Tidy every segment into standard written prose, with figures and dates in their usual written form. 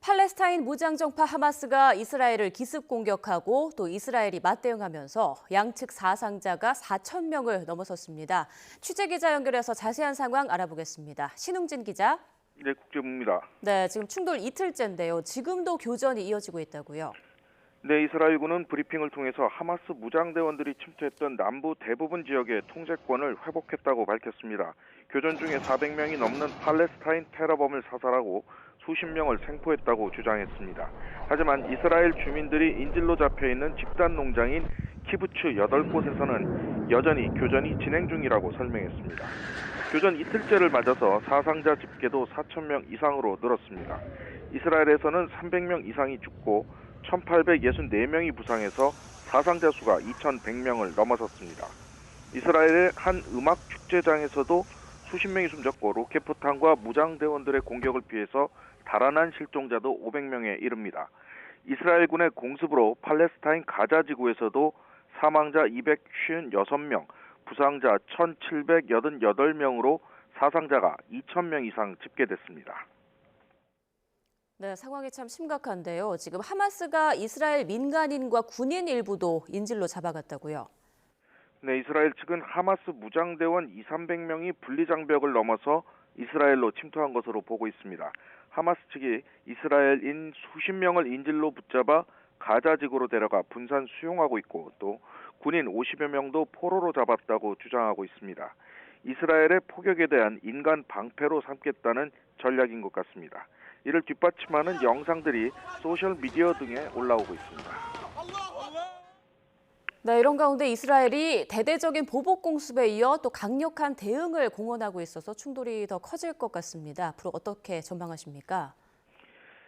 팔레스타인 무장정파 하마스가 이스라엘을 기습 공격하고 또 이스라엘이 맞대응하면서 양측 사상자가 4천 명을 넘어섰습니다. 취재기자 연결해서 자세한 상황 알아보겠습니다. 신웅진 기자. 네, 국제부입니다. 네, 지금 충돌 이틀째인데요. 지금도 교전이 이어지고 있다고요? 네, 이스라엘군은 브리핑을 통해서 하마스 무장대원들이 침투했던 남부 대부분 지역의 통제권을 회복했다고 밝혔습니다. 교전 중에 400명이 넘는 팔레스타인 테러범을 사살하고 수십 명을 생포했다고 주장했습니다. 하지만 이스라엘 주민들이 인질로 잡혀있는 집단 농장인 키부츠 8곳에서는 여전히 교전이 진행 중이라고 설명했습니다. 교전 이틀째를 맞아서 사상자 집계도 4천 명 이상으로 늘었습니다. 이스라엘에서는 300명 이상이 죽고 1,864명이 부상해서 사상자 수가 2,100명을 넘어섰습니다. 이스라엘의 한 음악 축제장에서도 수십 명이 숨졌고 로켓포탄과 무장대원들의 공격을 피해서 달아난 실종자도 500명에 이릅니다. 이스라엘군의 공습으로 팔레스타인 가자 지구에서도 사망자 256명, 부상자 1,788명으로 사상자가 2,000명 이상 집계됐습니다. 네, 상황이 참 심각한데요. 지금 하마스가 이스라엘 민간인과 군인 일부도 인질로 잡아갔다고요? 네, 이스라엘 측은 하마스 무장대원 200~300명이 분리장벽을 넘어서 이스라엘로 침투한 것으로 보고 있습니다. 하마스 측이 이스라엘인 수십 명을 인질로 붙잡아 가자 지구로 데려가 분산 수용하고 있고 또 군인 50여 명도 포로로 잡았다고 주장하고 있습니다. 이스라엘의 포격에 대한 인간 방패로 삼겠다는 전략인 것 같습니다. 이를 뒷받침하는 영상들이 소셜미디어 등에 올라오고 있습니다. 네, 이런 가운데 이스라엘이 대대적인 보복 공습에 이어 또 강력한 대응을 공언하고 있어서 충돌이 더 커질 것 같습니다. 앞으로 어떻게 전망하십니까?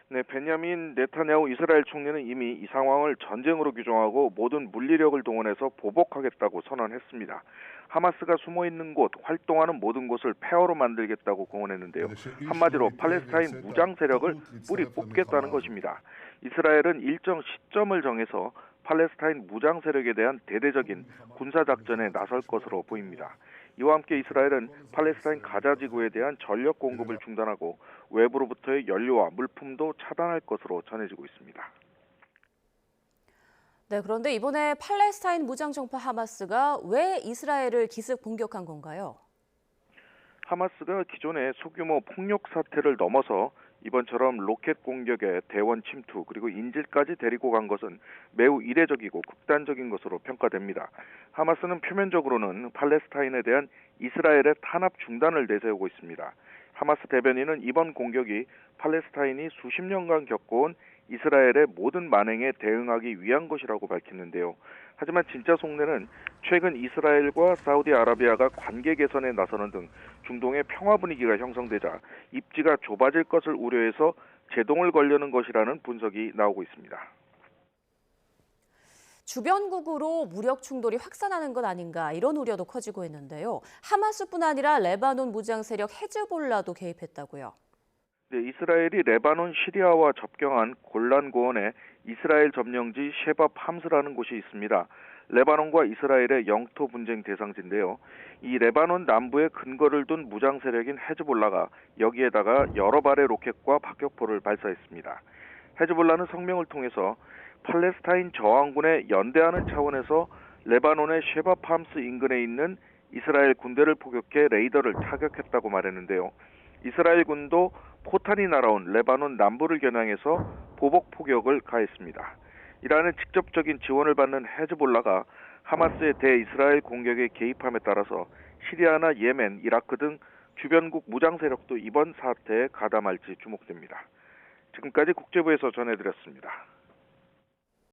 네, 베냐민 네타냐후 이스라엘 총리는 이미 이 상황을 전쟁으로 규정하고 모든 물리력을 동원해서 보복하겠다고 선언했습니다. 하마스가 숨어있는 곳, 활동하는 모든 곳을 폐허로 만들겠다고 공언했는데요. 한마디로 팔레스타인 무장 세력을 뿌리 뽑겠다는 것입니다. 이스라엘은 일정 시점을 정해서 팔레스타인 무장 세력에 대한 대대적인 군사작전에 나설 것으로 보입니다. 이와 함께 이스라엘은 팔레스타인 가자 지구에 대한 전력 공급을 중단하고 외부로부터의 연료와 물품도 차단할 것으로 전해지고 있습니다. 네, 그런데 이번에 팔레스타인 무장정파 하마스가 왜 이스라엘을 기습 공격한 건가요? 하마스가 기존의 소규모 폭력 사태를 넘어서 이번처럼 로켓 공격에 대원 침투 그리고 인질까지 데리고 간 것은 매우 이례적이고 극단적인 것으로 평가됩니다. 하마스는 표면적으로는 팔레스타인에 대한 이스라엘의 탄압 중단을 내세우고 있습니다. 하마스 대변인은 이번 공격이 팔레스타인이 수십 년간 겪어온 이스라엘의 모든 만행에 대응하기 위한 것이라고 밝혔는데요. 하지만 진짜 속내는 최근 이스라엘과 사우디아라비아가 관계 개선에 나서는 등 중동의 평화 분위기가 형성되자 입지가 좁아질 것을 우려해서 제동을 걸려는 것이라는 분석이 나오고 있습니다. 주변국으로 무력 충돌이 확산하는 것 아닌가 이런 우려도 커지고 있는데요. 하마스뿐 아니라 레바논 무장 세력 헤즈볼라도 개입했다고요. 네, 이스라엘이 레바논 시리아와 접경한 골란 고원에 이스라엘 점령지 셰바 함스라는 곳이 있습니다. 레바논과 이스라엘의 영토 분쟁 대상지인데요. 이 레바논 남부에 근거를 둔 무장 세력인 헤즈볼라가 여기에다가 여러 발의 로켓과 박격포를 발사했습니다. 헤즈볼라는 성명을 통해서 팔레스타인 저항군에 연대하는 차원에서 레바논의 셰바 함스 인근에 있는 이스라엘 군대를 포격해 레이더를 타격했다고 말했는데요. 이스라엘 군도 포탄이 날아온 레바논 남부를 겨냥해서 보복 포격을 가했습니다. 이란의 직접적인 지원을 받는 헤즈볼라가 하마스의 대이스라엘 공격에 개입함에 따라서 시리아나 예멘, 이라크 등 주변국 무장 세력도 이번 사태에 가담할지 주목됩니다. 지금까지 국제부에서 전해드렸습니다.